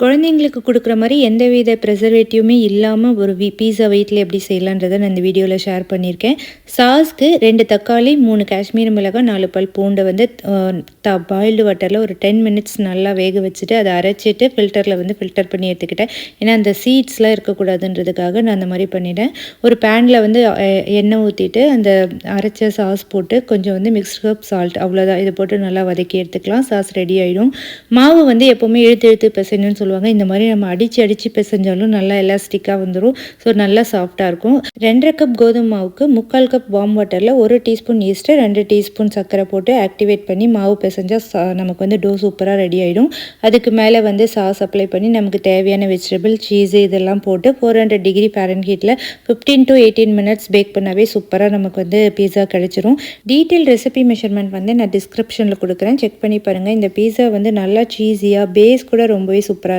குழந்தைங்களுக்கு குடுக்குற மாரி எந்தவித ப்ரிசர்வேட்டிவுமே இல்லாம ஒரு பீஸா வீட்ல எப்படி செய்யலான்றத நான் இந்த வீடியோல ஷேர் பண்ணியிருக்கேன். சாஸ்க்கு 2 தக்காளி, 3 காஷ்மீரி மிளகாய், 4 பல் பூண்ட வந்து பாயில்டு வாட்டர்ல ஒரு 10 மினிட்ஸ் நல்லா வேக வச்சுட்டு, அத அரைச்சிட்டு ஃபில்டர்ல வந்து ஃபில்டர் பண்ணி எடுத்துக்கிட்டேன். ஏன்னா, அந்த சீட்ஸ்லாம் இருக்கக்கூடாதுன்றதுக்காக நான் அந்த மாரி பண்ணிட்டேன். ஒரு பேன்ல வந்து எண்ணெய் ஊத்திட்டு, அந்த அரைச்ச சாஸ் போட்டு, கொஞ்சம் வந்து மிக்ஸ்ட் ஹர்ப் சால்ட் அவ்வளோதான். இத போட்டு நல்லா வதக்கி எடுத்துக்கலாம். சாஸ் ரெடி ஆயிடும். மாவு வந்து எப்பவுமே இழுத்து இழுத்து பிசையணும்னு சொல்லுவாங்க. இந்த மாரி நம்ம அடிச்சு அடிச்சு பிசைஞ்சாலும் நல்லா எலாஸ்டிக்கா வந்துரும். ஸோ நல்லா சாஃப்ட்டா இருக்கும். 2 1/2 கப் கோதுமை மாவுக்கு 3/4 கப் வார்ம் வாட்டர்ல 1 டீஸ்பூன் ஈஸ்ட், 2 டீஸ்பூன் சர்க்கரை போட்டு ஆக்டிவேட் பண்ணி மாவு பிசைஞ்சா நமக்கு வந்து டோ சூப்பரா ரெடி ஆயிடும். அதுக்கு மேல வந்து சாஸ் அப்ளை பண்ணி நமக்கு தேவையான வெஜிடபிள், சீஸ் இதெல்லாம் போட்டு 400 டிகிரி ஃபாரன்ஹீட்ல 15 to 18 மினிட்ஸ் பேக் பண்ணாவே சூப்பரா நமக்கு வந்து பீஸா கிடைச்சிரும். டீட்டெயில் ரெசிபி மெஷர்மெண்ட் வந்து நான் டிஸ்கிரிப்ஷன்ல குடுக்குறேன். செக் பண்ணி பாருங்க. இந்த பீஸா வந்து நல்லா சீஸியா பேஸ் கூட ரொம்பவே சூப்பரா